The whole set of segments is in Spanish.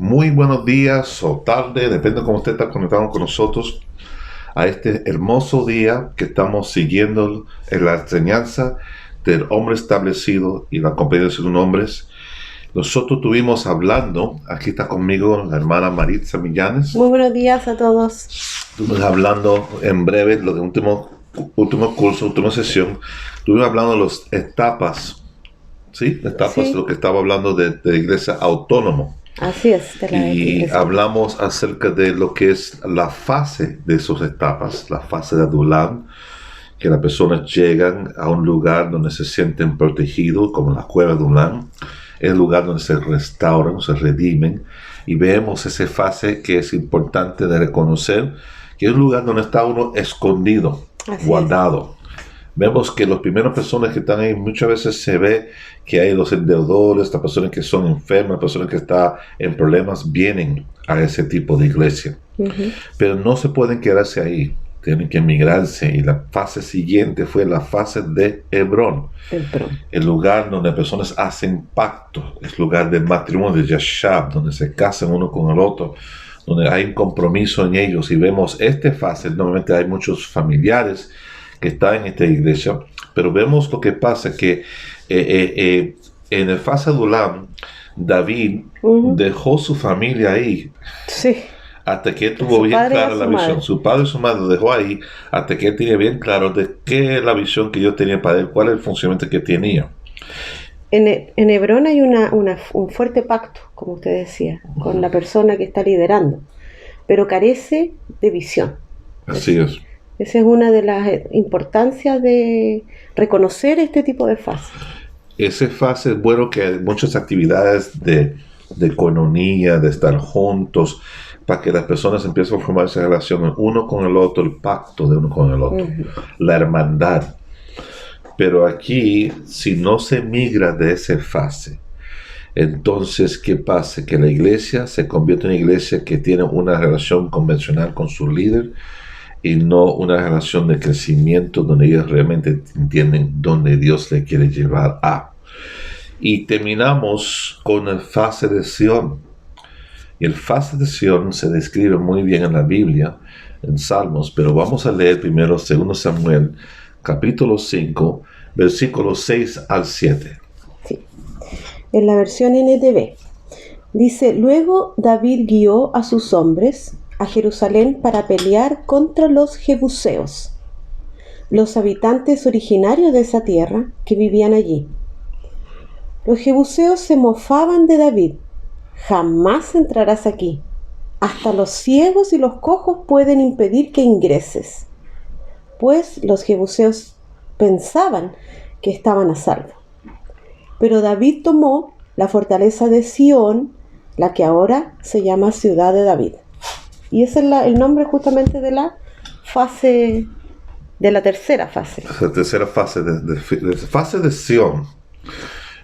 Muy buenos días o tarde, depende de cómo usted está conectado con nosotros a este hermoso día que estamos siguiendo en la enseñanza del hombre establecido y la competencia de los hombres. Nosotros estuvimos hablando, aquí está conmigo la hermana Maritza Millanes. Muy buenos días a todos. Estuvimos hablando en breve, lo de último curso, última sesión, estuvimos hablando de las etapas, ¿sí? Etapas, Sí. lo que estaba hablando de la iglesia autónoma. Así es. Y hablamos acerca de lo que es la fase de esas etapas, la fase de Adulam, que las personas llegan a un lugar donde se sienten protegidos, como la cueva de Adulam, es el lugar donde se restauran, se redimen, y vemos esa fase que es importante de reconocer, que es un lugar donde está uno escondido, Así guardado. Vemos que las primeras personas que están ahí, muchas veces se ve que hay los endeudadores, las personas que son enfermas, las personas que están en problemas, vienen a ese tipo de iglesia. Pero no se pueden quedarse ahí, tienen que emigrarse. Y la fase siguiente fue la fase de Hebrón, el lugar donde personas hacen pacto, es lugar del matrimonio, de Yashab, donde se casan uno con el otro, donde hay un compromiso en ellos. Y vemos esta fase, normalmente hay muchos familiares que está en esta iglesia, pero vemos lo que pasa, que en el fase de Adulam, David dejó su familia ahí, sí, hasta que él tuvo bien clara la visión. Su padre y su madre lo dejó ahí, hasta que él tenía bien claro de qué es la visión que yo tenía para él, cuál es el funcionamiento que tenía. En Hebrón hay un fuerte pacto, como usted decía, con la persona que está liderando, pero carece de visión. Así es. Esa es una de las importancias de reconocer este tipo de fases. Esa fase es bueno, que hay muchas actividades de coinonía, de estar juntos, para que las personas empiecen a formar esa relación uno con el otro, el pacto de uno con el otro, la hermandad. Pero aquí, si no se migra de esa fase, entonces, ¿qué pasa? Que la iglesia se convierte en una iglesia que tiene una relación convencional con su líder, y no una relación de crecimiento donde ellos realmente entienden dónde Dios le quiere llevar a. Y terminamos con la fase de Sion. Y el fase de Sion se describe muy bien en la Biblia, en Salmos, pero vamos a leer primero 2 Samuel, capítulo 5, versículos 6 al 7. Sí. En la versión NTV dice: luego David guió a sus hombres a Jerusalén para pelear contra los jebuseos, los habitantes originarios de esa tierra que vivían allí. Los jebuseos se mofaban de David: jamás entrarás aquí, hasta los ciegos y los cojos pueden impedir que ingreses. Pues los jebuseos pensaban que estaban a salvo. Pero David tomó la fortaleza de Sión, la que ahora se llama Ciudad de David. Y ese es el nombre justamente de la fase, de la tercera fase. La tercera fase fase de Sion.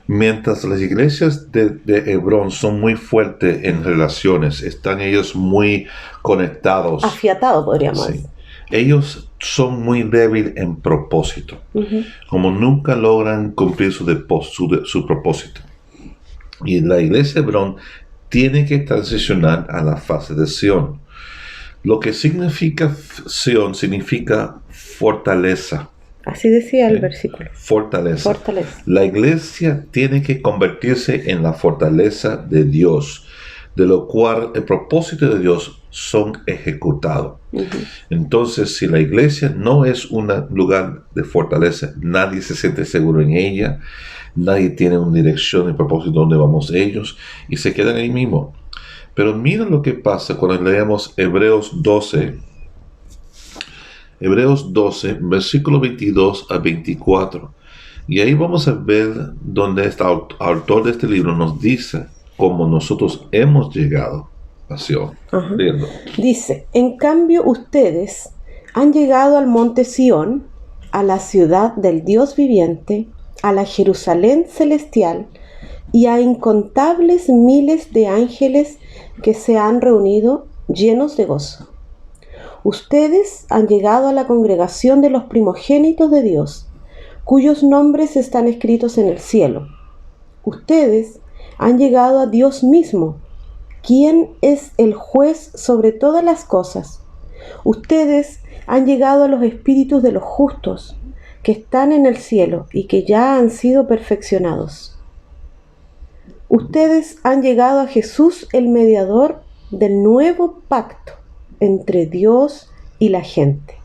Mientras las iglesias de Hebrón son muy fuertes en relaciones, están ellos muy conectados. Afiatados, podríamos decir. Ellos son muy débiles en propósito. Como nunca logran cumplir su propósito. Y la iglesia de Hebrón tiene que transicionar a la fase de Sion. Lo que significa Sion significa fortaleza. Así decía el versículo. Fortaleza. La iglesia tiene que convertirse en la fortaleza de Dios, de lo cual el propósito de Dios son ejecutados. Entonces, si la iglesia no es un lugar de fortaleza, nadie se siente seguro en ella, nadie tiene una dirección y propósito donde vamos ellos, y se quedan ahí mismo. Pero mira lo que pasa cuando leemos Hebreos 12, versículo 22 a 24. Y ahí vamos a ver donde este autor de este libro nos dice cómo nosotros hemos llegado a Sion. Dice: en cambio ustedes han llegado al monte Sión, a la ciudad del Dios viviente, a la Jerusalén celestial y a incontables miles de ángeles que se han reunido llenos de gozo. Ustedes han llegado a la congregación de los primogénitos de Dios, cuyos nombres están escritos en el cielo. Ustedes han llegado a Dios mismo, quien es el juez sobre todas las cosas. Ustedes han llegado a los espíritus de los justos, que están en el cielo y que ya han sido perfeccionados. Ustedes han llegado a Jesús, el mediador del nuevo pacto entre Dios y la gente,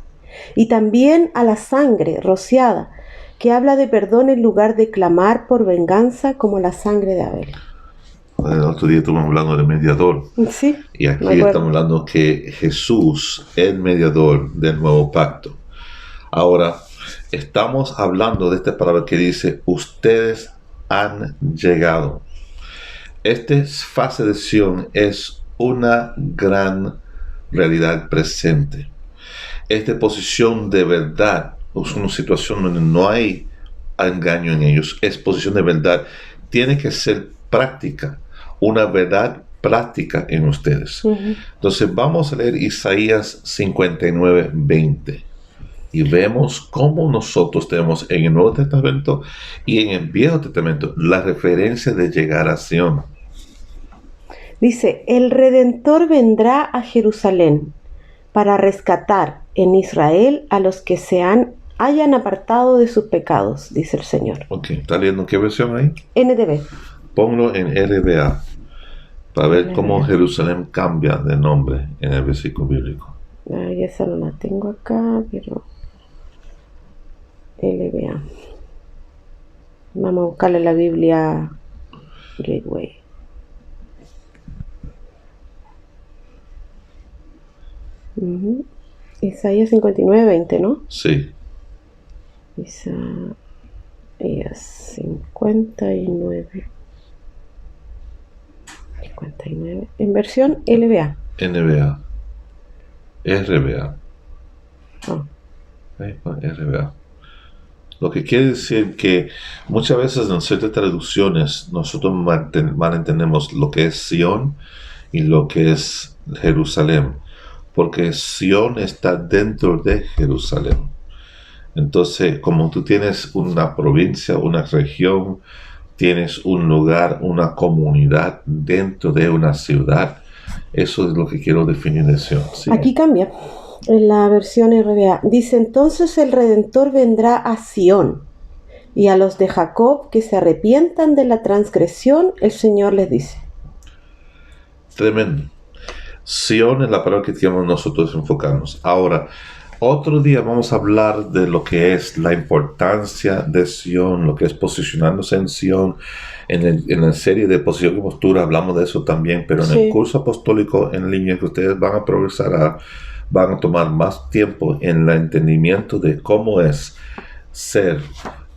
y también a la sangre rociada, que habla de perdón en lugar de clamar por venganza como la sangre de Abel. El otro día estuvimos hablando de mediador. Sí, Y aquí me acuerdo. estamos hablando que Jesús es el mediador del nuevo pacto. Ahora, estamos hablando de esta palabra que dice, ustedes han llegado. Esta fase de Sion es una gran realidad presente. Esta posición de verdad es una situación donde no hay engaño en ellos. Es posición de verdad. Tiene que ser práctica. Una verdad práctica en ustedes. Entonces vamos a leer Isaías 59:20 y vemos cómo nosotros tenemos en el Nuevo Testamento y en el Viejo Testamento la referencia de llegar a Sion. Dice, el Redentor vendrá a Jerusalén para rescatar en Israel a los que hayan apartado de sus pecados, dice el Señor. Ok, ¿está leyendo qué versión ahí? NTV. Ponlo en RBA para ver cómo Jerusalén cambia de nombre en el versículo bíblico. Ay, esa no la tengo acá, pero LBA. Vamos a buscarle la Biblia Gateway. Isaías 59:20, ¿no? Sí. Isaías 59. En versión LBA. NBA. RBA. Oh. RBA. Lo que quiere decir que muchas veces en ciertas traducciones nosotros malentendemos lo que es Sion y lo que es Jerusalén, porque Sion está dentro de Jerusalén. Entonces, como tú tienes una provincia, una región, tienes un lugar, una comunidad dentro de una ciudad, eso es lo que quiero definir de Sion. ¿Sí? Aquí cambia. En la versión RBA dice, entonces el Redentor vendrá a Sión, y a los de Jacob que se arrepientan de la transgresión, el Señor les dice. Tremendo. Sion es la palabra que queremos nosotros enfocarnos. Ahora, otro día vamos a hablar de lo que es la importancia de Sion, lo que es posicionándose en Sion. En la serie de Posición y Postura hablamos de eso también, pero en el curso apostólico en línea que ustedes van a progresar van a tomar más tiempo en el entendimiento de cómo es ser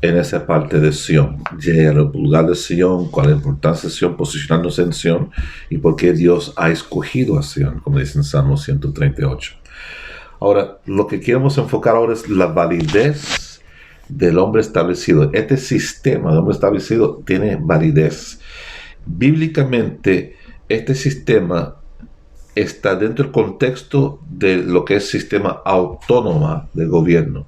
en esa parte de Sion, llegar al lugar de Sion, cuál es la importancia de Sion, posicionándose en Sion y por qué Dios ha escogido a Sion, como dice en Salmo 138. Ahora, lo que queremos enfocar ahora es la validez del hombre establecido. Este sistema de hombre establecido tiene validez. Bíblicamente, este sistema está dentro del contexto de lo que es sistema autónomo de gobierno.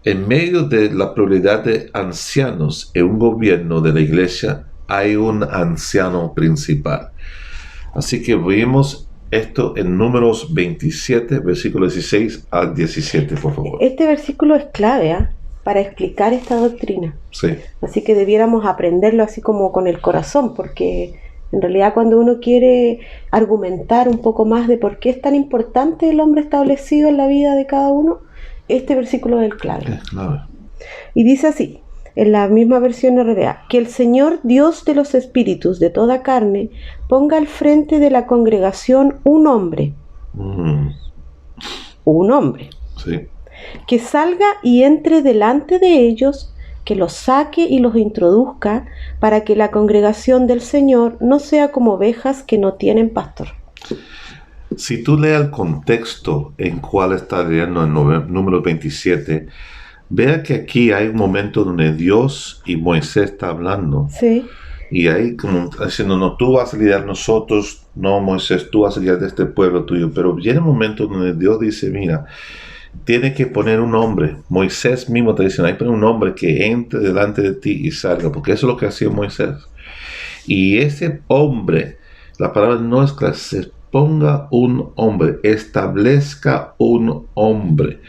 En medio de la pluralidad de ancianos en un gobierno de la iglesia, hay un anciano principal. Así que vimos esto en Números 27, versículos 16 al 17, por favor. Este versículo es clave para explicar esta doctrina. Sí. Así que debiéramos aprenderlo así como con el corazón, porque en realidad cuando uno quiere argumentar un poco más de por qué es tan importante el hombre establecido en la vida de cada uno, este versículo es el clave. Es clave. Y dice así, en la misma versión RBA, que el Señor Dios de los espíritus de toda carne ponga al frente de la congregación un hombre. Un hombre. Sí. Que salga y entre delante de ellos, que los saque y los introduzca, para que la congregación del Señor no sea como ovejas que no tienen pastor. Si tú lees el contexto en cual está leyendo en número 27, vea que aquí hay un momento donde Dios y Moisés está hablando. Sí. Y ahí como diciendo, no, tú vas a lidiar nosotros, no Moisés, tú vas a lidiar de este pueblo tuyo. Pero viene un momento donde Dios dice, mira, tiene que poner un hombre. Moisés mismo te dice, hay que poner un hombre que entre delante de ti y salga, porque eso es lo que hacía Moisés. Y ese hombre La palabra no es que se ponga un hombre, establezca un hombre.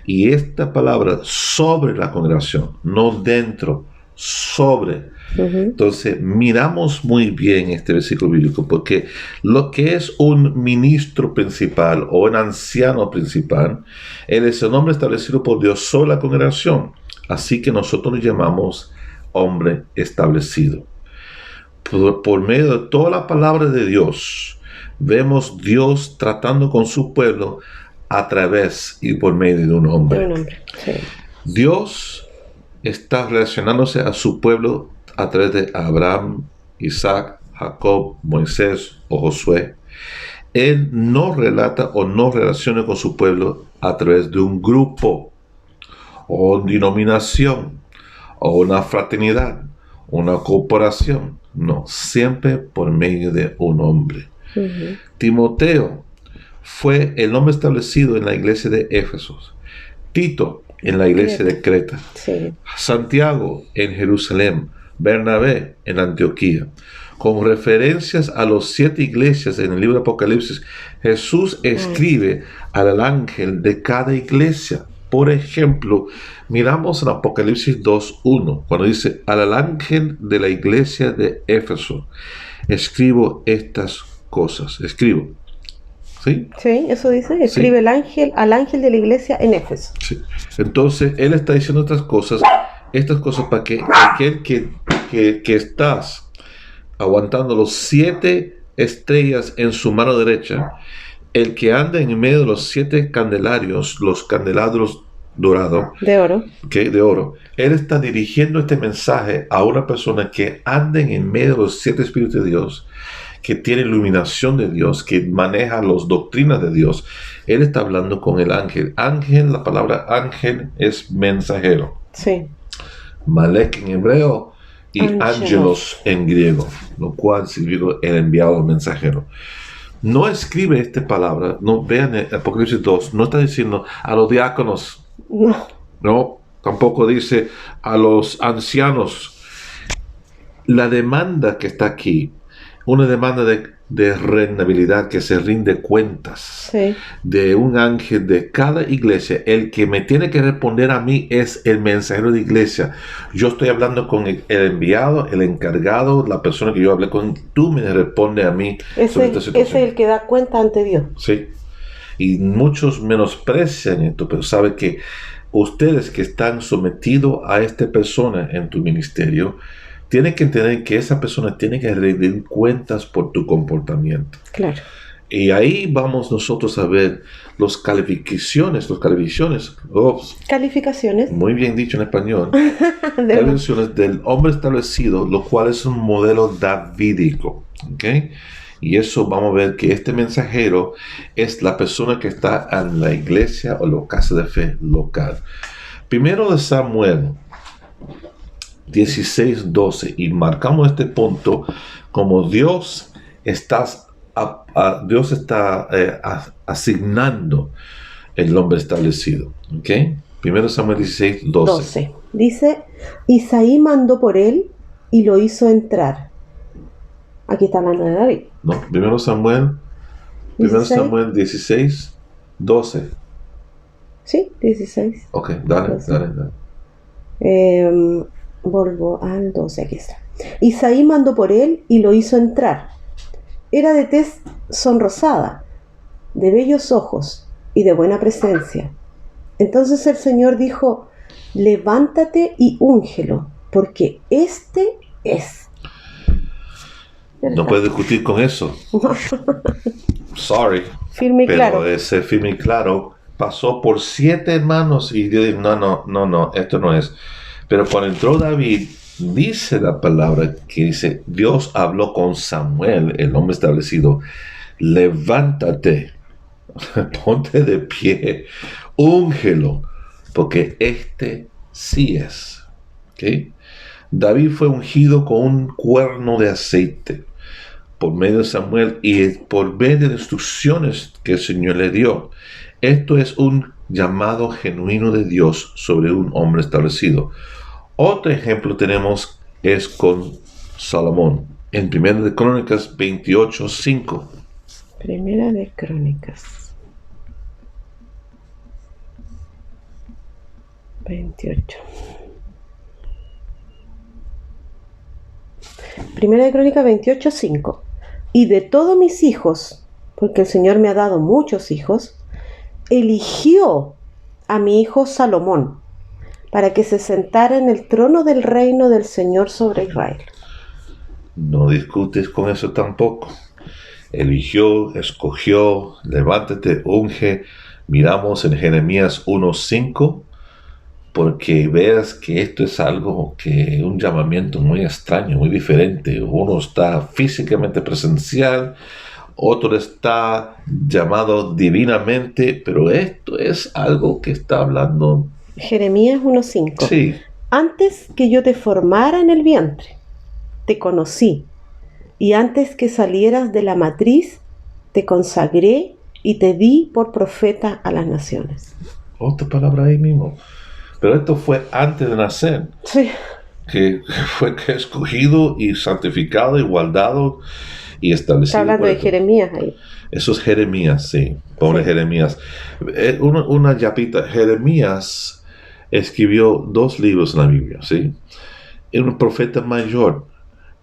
Y esta palabra sobre la congregación, no dentro, sobre. Entonces, miramos muy bien este versículo bíblico, porque lo que es un ministro principal o un anciano principal, él es el nombre establecido por Dios sobre la congregación. Así que nosotros lo llamamos hombre establecido. Por medio de toda la palabra de Dios, vemos Dios tratando con su pueblo a través y por medio de un hombre. Sí. Dios está relacionándose a su pueblo a través de Abraham, Isaac, Jacob, Moisés o Josué. Él no relata o no relaciona con su pueblo a través de un grupo o denominación o una fraternidad, una corporación. No, siempre por medio de un hombre. Timoteo fue el nombre establecido en la iglesia de Éfeso. Tito en la iglesia de Creta. Sí. Santiago en Jerusalén. Bernabé en Antioquía. Con referencias a las 7 iglesias en el libro de Apocalipsis, Jesús escribe al ángel de cada iglesia. Por ejemplo, miramos en Apocalipsis 2:1, cuando dice, al ángel de la iglesia de Éfeso, escribo estas cosas. Escribo. ¿Sí? Sí, eso dice. Escribe el ángel al ángel de la iglesia en Éfeso. Sí. Entonces, él está diciendo estas cosas para que aquel que estás aguantando los 7 estrellas en su mano derecha, el que anda en medio de los 7 candelarios, los candelabros dorados, de oro, de oro, él está dirigiendo este mensaje a una persona que anda en medio de los 7 espíritus de Dios, que tiene iluminación de Dios, que maneja las doctrinas de Dios. Él está hablando con el ángel. Ángel, la palabra ángel es mensajero. Sí. Malek en hebreo y ángelos en griego, lo cual significa el enviado mensajero. No escribe esta palabra, no vean el Apocalipsis 2, no está diciendo a los diáconos, no, tampoco dice a los ancianos. La demanda que está aquí, una demanda de rendabilidad, que se rinde cuentas, sí, de un ángel de cada iglesia. El que me tiene que responder a mí es el mensajero de iglesia. Yo estoy hablando con el enviado, el encargado, la persona que yo hablé con. Tú me respondes a mí sobre esta situación. Ese es el que da cuenta ante Dios. Sí. Y muchos menosprecian esto, pero saben que ustedes que están sometidos a esta persona en tu ministerio, tienen que entender que esa persona tiene que rendir cuentas por tu comportamiento. Claro. Y ahí vamos nosotros a ver las calificaciones. Calificaciones. Muy bien dicho en español. Calificaciones del hombre establecido, lo cual es un modelo davídico. ¿Okay? Y eso vamos a ver que este mensajero es la persona que está en la iglesia o la casa de fe local. Primero de Samuel 16:12, y marcamos este punto como Dios está asignando el nombre establecido. ¿Okay? Primero Samuel 16:12. Dice, Isaí mandó por él y lo hizo entrar. Aquí está hablando de David. No, primero Samuel 16:12. Sí, 16. Ok, dale. Volvo al 12, aquí está. Isaí mandó por él y lo hizo entrar. Era de tez sonrosada, de bellos ojos y de buena presencia. Entonces el Señor dijo, levántate y úngelo, porque este es. No puedes discutir con eso. Sorry. Firme y pero claro. Ese firme y claro pasó por 7 hermanos y Dios dijo, no, esto no es. Pero cuando entró David, dice la palabra que dice, Dios habló con Samuel, el hombre establecido, levántate, ponte de pie, úngelo, porque este sí es. ¿Okay? David fue ungido con un cuerno de aceite por medio de Samuel y por medio de instrucciones que el Señor le dio. Esto es un llamado genuino de Dios sobre un hombre establecido. Otro ejemplo tenemos es con Salomón. en Primera de Crónicas 28:5. Primera de Crónicas 28. Primera de Crónicas 28:5. Y de todos mis hijos, porque el Señor me ha dado muchos hijos, eligió a mi hijo Salomón para que se sentara en el trono del reino del Señor sobre Israel. No discutes con eso tampoco. Eligió, escogió, levántate, unge. Miramos en Jeremías 1:5, porque veas que esto es algo que un llamamiento muy extraño, muy diferente. Uno está físicamente presencial, otro está llamado divinamente, pero esto es algo que está hablando. Jeremías 1:5. Sí, Antes que yo te formara en el vientre, te conocí, y antes que salieras de la matriz, te consagré y te di por profeta a las naciones. otra palabra ahí mismo. Pero esto fue antes de nacer, Sí, que fue escogido y santificado y guardado y establecido. está hablando por de esto. Jeremías ahí. Eso es Jeremías, sí. Pobre Sí. Jeremías. Una yapita. Jeremías escribió 2 libros en la Biblia, ¿sí? Era un profeta mayor.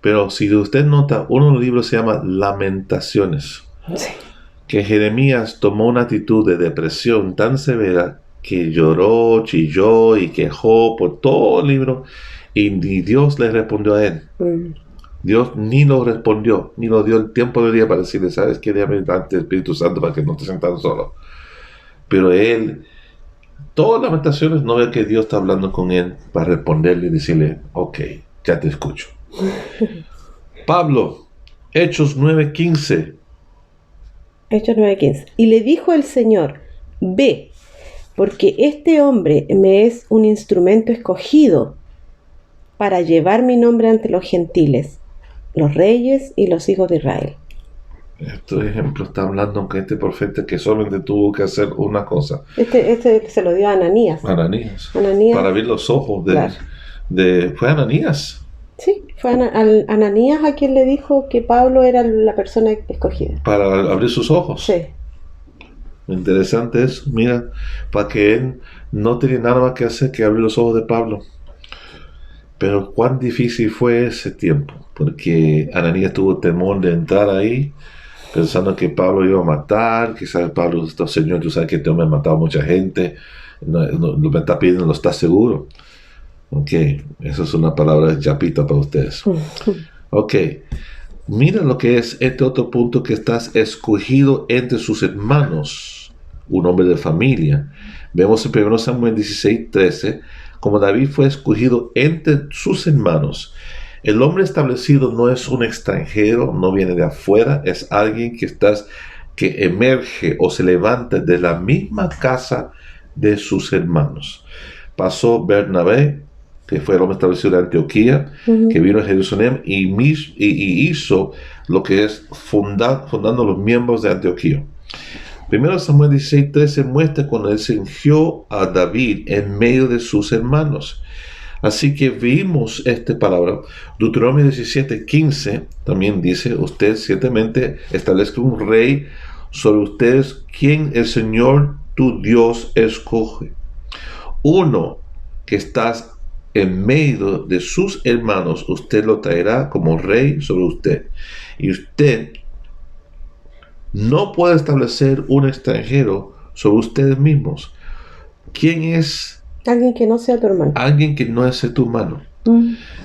Pero si usted nota, uno de los libros se llama Lamentaciones. Sí. Que Jeremías tomó una actitud de depresión tan severa que lloró, chilló y quejó por todo el libro, y ni Dios le respondió a él. Dios ni lo respondió, ni lo dio el tiempo del día para decirle, ¿sabes qué? Déjame darte el Espíritu Santo para que no te sientas solo. Pero él, todas las lamentaciones, no ve que Dios está hablando con él para responderle y decirle, ok, ya te escucho. Pablo, Hechos 9:15. Hechos 9:15. Y le dijo el Señor, ve, porque este hombre me es un instrumento escogido para llevar mi nombre ante los gentiles, los reyes y los hijos de Israel. Este ejemplo está hablando con este profeta que solamente tuvo que hacer una cosa. Este se lo dio a Ananías. Ananías. Ananías. Para abrir los ojos Claro. fue Ananías. Sí, fue Ananías a quien le dijo que Pablo era la persona escogida. Para abrir sus ojos. Sí, Interesante eso. Mira, para que él no tenía nada más que hacer que abrir los ojos de Pablo. Pero cuán difícil fue ese tiempo. Porque Ananías tuvo temor de entrar ahí, pensando que Pablo iba a matar. Quizás Pablo, Señor, tú sabes que este hombre ha matado a mucha gente. Lo me está pidiendo, no está seguro. Ok, eso es una palabra yapita para ustedes. Ok, mira lo que es este otro punto, que estás escogido entre sus hermanos, un hombre de familia. Vemos en 1 Samuel 16:13, como David fue escogido entre sus hermanos. El hombre establecido no es un extranjero, no viene de afuera, es alguien que emerge o se levanta de la misma casa de sus hermanos. Pasó Bernabé, que fue el hombre establecido de Antioquía, que vino a Jerusalén y hizo lo que es fundando los miembros de Antioquía. 1 Samuel 16:13 muestra cuando él se ungió a David en medio de sus hermanos. Así que vimos esta palabra. Deuteronomio 17:15 también dice, usted ciertamente establezca un rey sobre ustedes, quien el Señor tu Dios escoge. Uno que estás en medio de sus hermanos, usted lo traerá como rey sobre usted. Y usted no puede establecer un extranjero sobre ustedes mismos. ¿Quién es? alguien que no sea tu hermano. Alguien que no es tu hermano.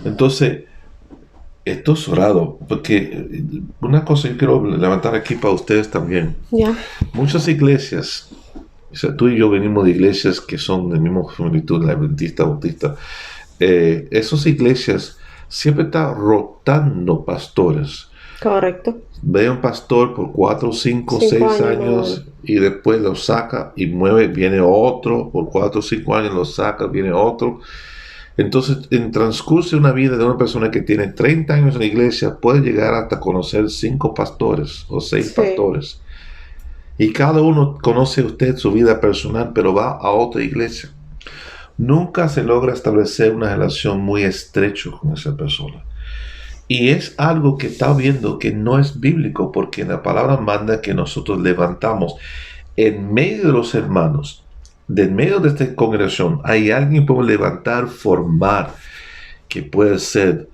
Entonces, esto es orado, porque una cosa yo quiero levantar aquí para ustedes también. Ya. Muchas iglesias, o sea, tú y yo venimos de iglesias que son del mismo similitud, la adventista, bautista. Esas iglesias siempre están rotando pastores. Correcto. Ve a un pastor por 4, 5, 6 años y después lo saca y mueve, viene otro, por 4 o 5 años lo saca, viene otro. Entonces, en transcurso de una vida de una persona que tiene 30 años en la iglesia, puede llegar hasta conocer 5 pastores o 6 pastores. Y cada uno conoce usted su vida personal, pero va a otra iglesia. Nunca se logra establecer una relación muy estrecha con esa persona. Y es algo que está viendo que no es bíblico, porque la palabra manda que nosotros levantamos en medio de los hermanos, de en medio de esta congregación, hay alguien que puede levantar, formar, que puede ser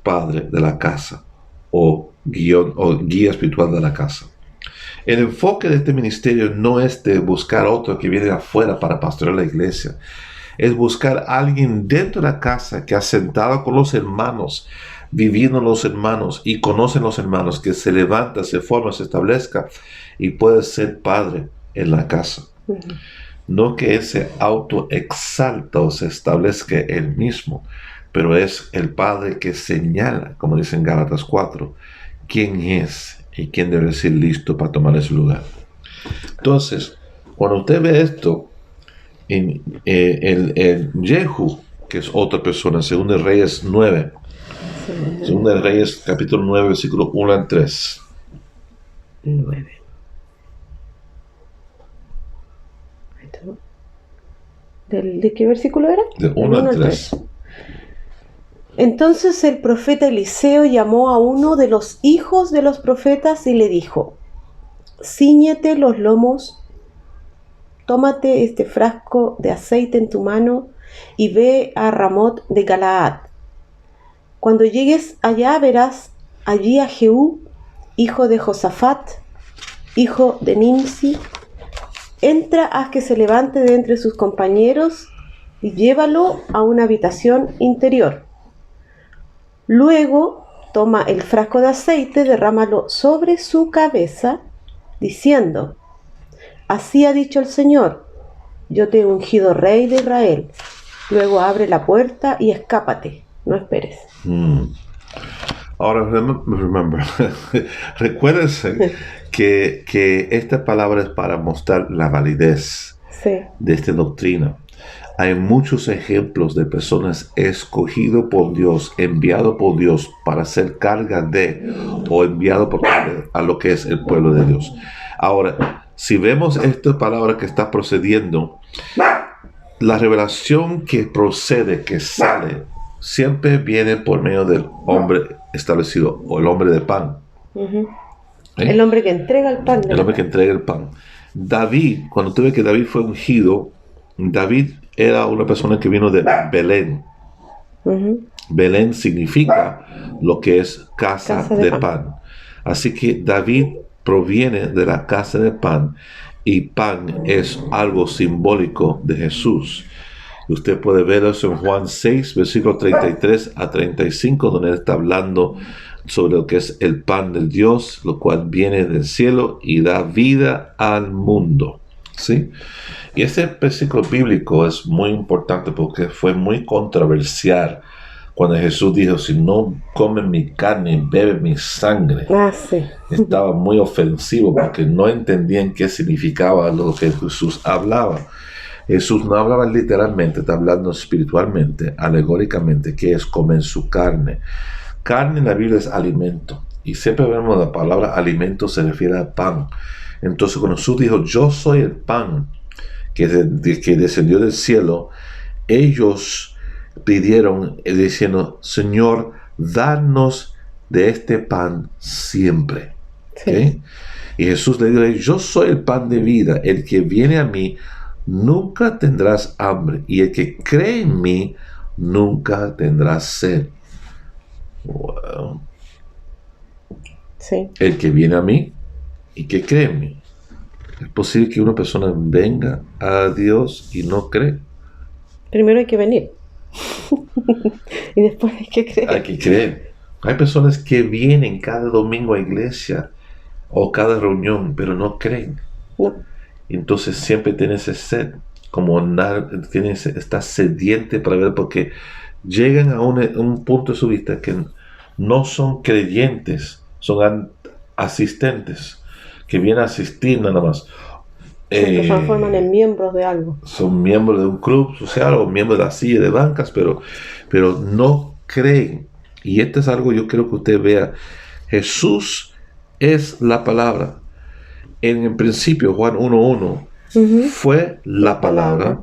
padre de la casa o guía espiritual de la casa. El enfoque de este ministerio no es de buscar otro que viene de afuera para pastorear la iglesia. Es buscar a alguien dentro de la casa que ha sentado con los hermanos, viviendo los hermanos y conocen los hermanos, que se levanta, se forma, se establezca y puede ser padre en la casa. Uh-huh. No que él se autoexalta o se establezca él mismo, pero es el padre que señala, como dice en Gálatas 4, quién es y quién debe ser listo para tomar ese lugar. Entonces, cuando usted ve esto, en el Jehu, que es otra persona, 2 Reyes 9, 2 Reyes capítulo 9, versículo 1 al 3. 9. ¿De qué versículo era? De 1 al 3. Entonces el profeta Eliseo llamó a uno de los hijos de los profetas y le dijo: Cíñete los lomos, tómate este frasco de aceite en tu mano y ve a Ramot de Galaad. Cuando llegues allá verás allí a Jehú, hijo de Josafat, hijo de Nimsi. Entra, haz que se levante de entre sus compañeros y llévalo a una habitación interior. Luego toma el frasco de aceite, derrámalo sobre su cabeza, diciendo: Así ha dicho el Señor, yo te he ungido rey de Israel. Luego abre la puerta y escápate, no esperes. Ahora, recuérdense que esta palabra es para mostrar la validez de esta doctrina. Hay muchos ejemplos de personas escogidas por Dios, enviados por Dios para hacer carga de, o enviado a lo que es el pueblo de Dios. Ahora, si vemos esta palabra que está procediendo, la revelación que procede, que sale, siempre viene por medio del hombre establecido, o el hombre de pan. Uh-huh. El hombre que entrega el pan. El hombre que entrega el pan. David, cuando tú ves que David fue ungido, David era una persona que vino de Belén. Uh-huh. Belén significa lo que es casa de pan. Así que David proviene de la casa de pan, y pan es algo simbólico de Jesús. Y usted puede ver eso en Juan 6, versículos 33 a 35, donde él está hablando sobre lo que es el pan de Dios, lo cual viene del cielo y da vida al mundo. ¿Sí? Y este versículo bíblico es muy importante porque fue muy controversial cuando Jesús dijo: si no comen mi carne y beben mi sangre. Sí. Estaba muy ofensivo porque no entendían qué significaba lo que Jesús hablaba. Jesús no hablaba literalmente, está hablando espiritualmente, alegóricamente, que es comer su carne. Carne en la Biblia es alimento, y siempre vemos la palabra alimento se refiere al pan. Entonces cuando Jesús dijo: yo soy el pan que descendió del cielo, ellos pidieron diciendo: Señor, danos de este pan siempre. Sí. ¿Okay? Y Jesús le dijo: yo soy el pan de vida, el que viene a mí nunca tendrás hambre, y el que cree en mí nunca tendrás sed. Wow. Sí. El que viene a mí y que cree en mí. ¿Es posible que una persona venga a Dios y no cree? Primero hay que venir. Y después hay que creer. Hay que creer. Hay personas que vienen cada domingo a iglesia o cada reunión, pero no creen. No. Entonces siempre tienen ese sed, como está sediente para ver, porque llegan a un punto de su vida que no son creyentes, son asistentes, que vienen a asistir nada más. Se transforman en miembros de algo. Son miembros de un club social o miembros de la silla de bancas, pero no creen. Y esto es algo yo quiero que usted vea. Jesús es la palabra. En el principio, Juan 1:1, uh-huh, fue la palabra,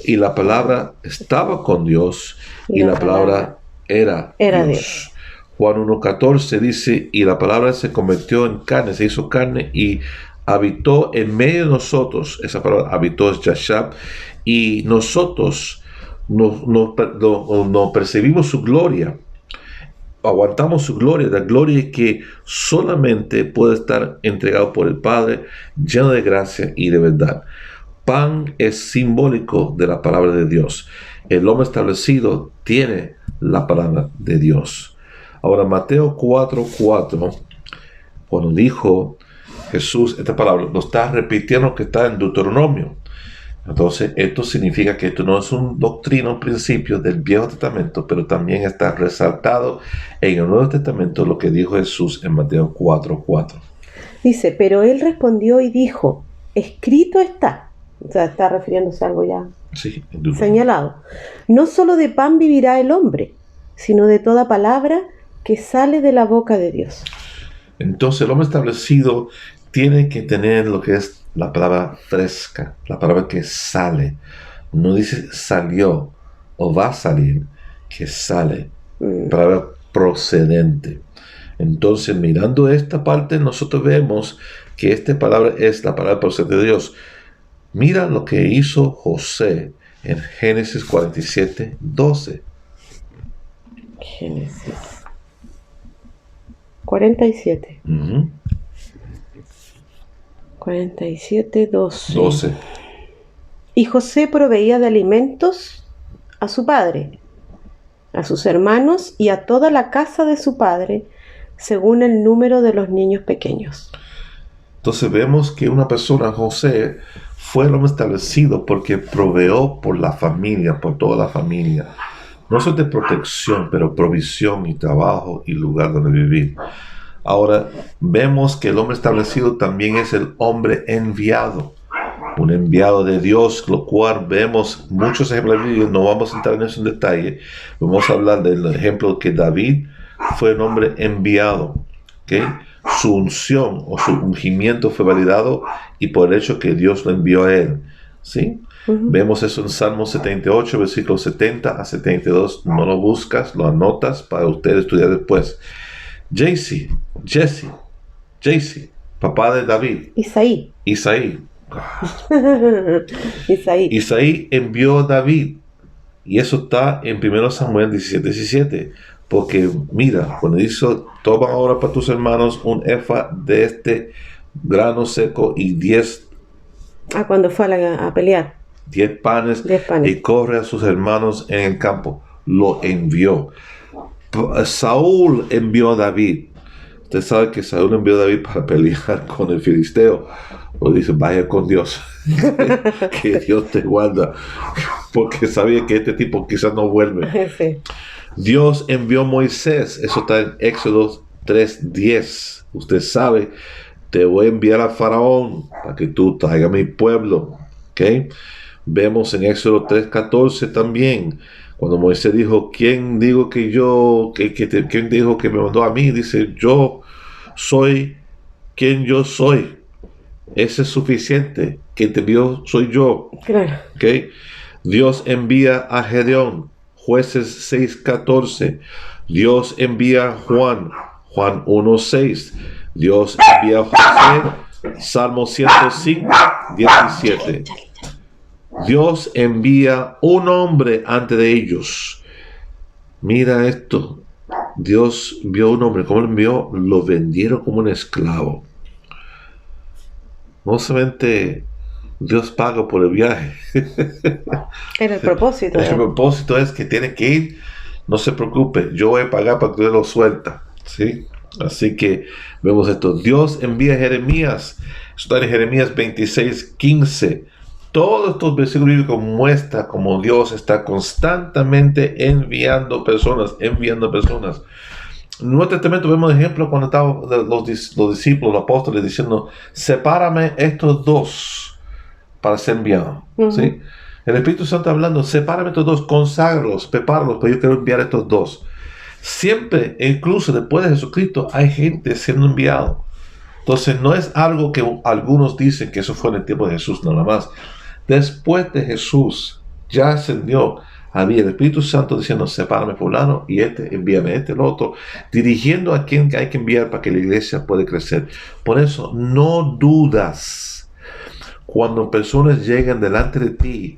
y la palabra estaba con Dios, y la palabra era Dios. Juan 1:14 dice, y la palabra se convirtió en carne, se hizo carne y habitó en medio de nosotros. Esa palabra habitó es Yashab, y nosotros no percibimos su gloria, aguantamos su gloria, la gloria que solamente puede estar entregado por el Padre, lleno de gracia y de verdad. Pan es simbólico de la palabra de Dios. El hombre establecido tiene la palabra de Dios. Ahora, Mateo 4:4, cuando dijo Jesús esta palabra, lo está repitiendo que está en Deuteronomio. Entonces, esto significa que esto no es un doctrina, un principio del Viejo Testamento, pero también está resaltado en el Nuevo Testamento lo que dijo Jesús en Mateo 4:4. Dice, pero él respondió y dijo, escrito está. O sea, está refiriéndose a algo ya Sí, señalado. No solo de pan vivirá el hombre, sino de toda palabra que sale de la boca de Dios. Entonces, el hombre establecido tiene que tener lo que es la palabra fresca, la palabra que sale. No dice salió o va a salir, que sale. Palabra procedente. Entonces, mirando esta parte, nosotros vemos que esta palabra es la palabra procedente de Dios. Mira lo que hizo José en Génesis 47:12. Génesis 47. 47:12. Y José proveía de alimentos a su padre, a sus hermanos y a toda la casa de su padre, según el número de los niños pequeños. Entonces vemos que una persona, José, fue el hombre establecido porque proveó por la familia, por toda la familia. No solo de protección, pero provisión y trabajo y lugar donde vivir. Ahora, vemos que el hombre establecido también es el hombre enviado. Un enviado de Dios, lo cual vemos muchos ejemplos de Dios. No vamos a entrar en eso en detalle. Vamos a hablar del ejemplo que David fue un hombre enviado. ¿Okay? Su unción o su ungimiento fue validado y por el hecho que Dios lo envió a él. ¿Sí? Vemos eso en Salmo 78, versículos 70 a 72. No lo buscas, lo anotas para usted estudiar después. Jesse, papá de David. Isaí. Isaí envió a David. Y eso está en 1 Samuel 17:17. Porque mira, cuando hizo, toma ahora para tus hermanos un efa de este grano seco y 10. Cuando fue a pelear. 10 panes. Y corre a sus hermanos en el campo. Lo envió. Saúl envió a David. Usted sabe que Saúl envió a David para pelear con el filisteo. O dice, vaya con Dios. Que Dios te guarda. Porque sabía que este tipo quizás no vuelve. Sí. Dios envió a Moisés. Eso está en Éxodo 3:10. Usted sabe, te voy a enviar a Faraón para que tú traigas a mi pueblo. ¿Okay? Vemos en Éxodo 3:14 también. Cuando Moisés dijo, ¿quién dijo que quién dijo que me mandó a mí? Dice, yo soy quien yo soy. Ese es suficiente. Quien te envió soy yo. Claro. ¿Okay? Dios envía a Gedeón. Jueces 6:14. Dios envía a Juan 1:6. Dios envía a José. Salmo 105:17. Dios envía un hombre antes de ellos. Mira esto. Dios vio un hombre. ¿Cómo lo envió? Lo vendieron como un esclavo. No solamente Dios paga por el viaje. Era el propósito. El propósito es que tiene que ir. No se preocupe. Yo voy a pagar para que usted lo suelta. ¿Sí? Así que vemos esto. Dios envía a Jeremías. Esto está en Jeremías 26:15. Todos estos versículos bíblicos muestran cómo Dios está constantemente enviando personas. En el Nuevo Testamento vemos ejemplos cuando estaban los discípulos, los apóstoles diciendo, sepárame estos dos para ser enviados. ¿Sí? El Espíritu Santo hablando, sepárame estos dos, conságralos, prepáralos, pero yo quiero enviar estos dos. Siempre, incluso después de Jesucristo, hay gente siendo enviado. Entonces no es algo que algunos dicen que eso fue en el tiempo de Jesús nada más. Después de Jesús ya ascendió, Había el Espíritu Santo diciendo, sepárame fulano, y envíame el otro, dirigiendo a quien hay que enviar para que la iglesia pueda crecer. Por eso, no dudas cuando personas llegan delante de ti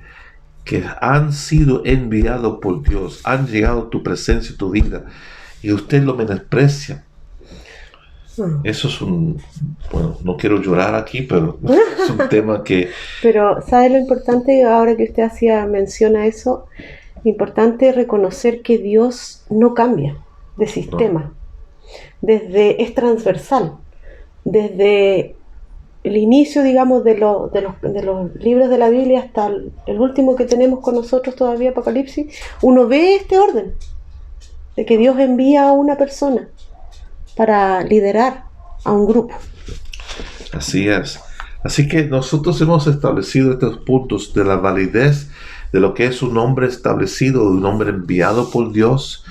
que han sido enviados por Dios, han llegado a tu presencia, tu vida, y usted lo menosprecia. Eso es bueno, no quiero llorar aquí, pero es un tema que... Pero, ¿sabe lo importante? Ahora que usted menciona eso, importante reconocer que Dios no cambia de sistema. Es transversal. Desde el inicio, digamos, de los libros de la Biblia hasta el último que tenemos con nosotros todavía, Apocalipsis, uno ve este orden, de que Dios envía a una persona para liderar a un grupo. Así es. Así que nosotros hemos establecido estos puntos de la validez de lo que es un hombre establecido, un hombre enviado por Dios.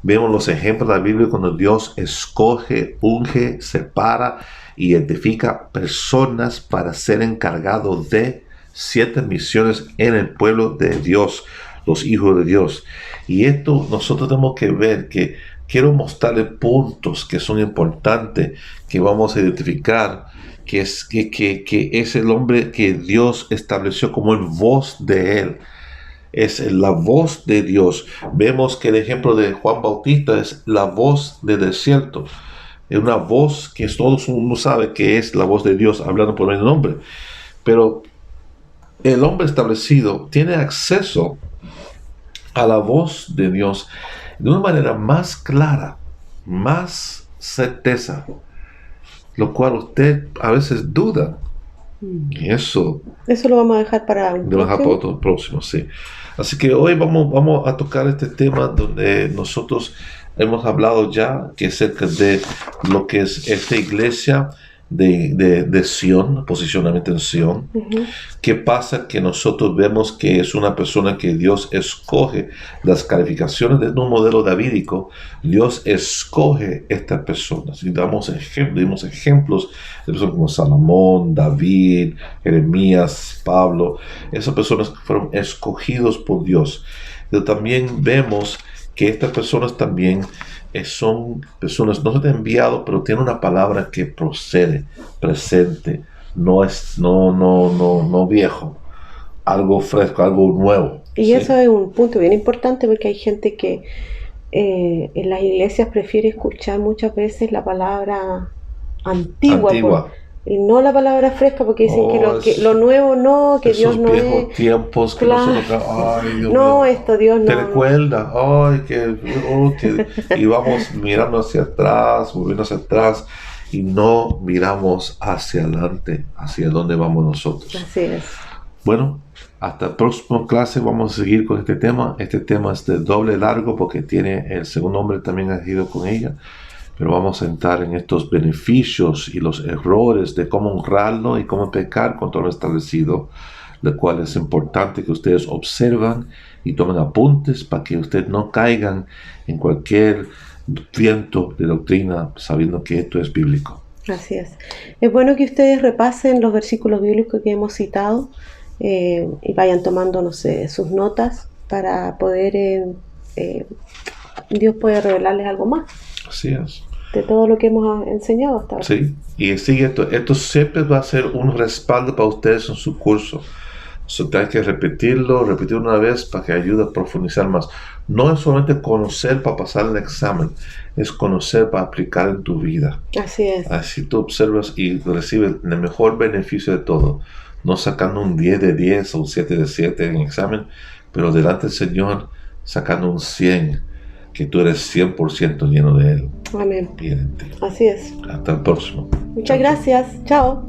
Vemos los ejemplos de la Biblia cuando Dios escoge, unge, separa y identifica personas para ser encargados de ciertas misiones en el pueblo de Dios, los hijos de Dios. Y esto nosotros tenemos que ver que quiero mostrarle puntos que son importantes, que vamos a identificar, que es el hombre que Dios estableció como el voz de él. Es la voz de Dios. Vemos que el ejemplo de Juan Bautista es la voz del desierto. Es una voz que todo el mundo sabe que es la voz de Dios hablando por medio del hombre. Pero el hombre establecido tiene acceso a la voz de Dios de una manera más clara, más certeza, lo cual usted a veces duda. Y eso lo vamos a dejar para otro próximo, sí. Así que hoy vamos a tocar este tema donde nosotros hemos hablado ya que acerca de lo que es esta iglesia de Sion, posicionamiento en Sion. ¿Qué pasa? Que nosotros vemos que es una persona que Dios escoge. Las calificaciones de un modelo davídico, Dios escoge estas personas. Y dimos ejemplos de personas como Salomón, David, Jeremías, Pablo. Esas personas fueron escogidos por Dios. Pero también vemos que estas personas también son personas, no se han enviado, pero tienen una palabra que procede, presente, no viejo, algo fresco, algo nuevo. Y eso es un punto bien importante, porque hay gente que en las iglesias prefiere escuchar muchas veces la palabra antigua. Y no la palabra fresca, porque dicen que lo nuevo no, que Dios no es. Tiempos que claro. nosotros, ay, Dios no, mío, esto Dios no. Te recuerda, ay, y vamos mirando hacia atrás, moviendo hacia atrás, y no miramos hacia adelante, hacia dónde vamos nosotros. Así es. Bueno, hasta la próxima clase vamos a seguir con este tema. Este tema es de doble largo porque tiene el segundo hombre también ha ido con ella. Pero vamos a entrar en estos beneficios y los errores de cómo honrarlo y cómo pecar contra lo establecido, lo cual es importante que ustedes observan y tomen apuntes para que ustedes no caigan en cualquier viento de doctrina sabiendo que esto es bíblico. Así es. Es bueno que ustedes repasen los versículos bíblicos que hemos citado y vayan tomando, no sé, sus notas para poder, Dios puede revelarles algo más. Así es. De todo lo que hemos enseñado hasta ahora. Sí, y sigue esto siempre va a ser un respaldo para ustedes en su curso. Hay que repetir una vez para que ayude a profundizar más. No es solamente conocer para pasar el examen, es conocer para aplicar en tu vida. Así es. Así tú observas y recibes el mejor beneficio de todo. No sacando un 10 de 10 o un 7 de 7 en examen, pero delante del Señor sacando un 100. Que tú eres 100% lleno de Él. Amén. Bien en ti. Así es. Hasta el próximo. Muchas gracias. Chao.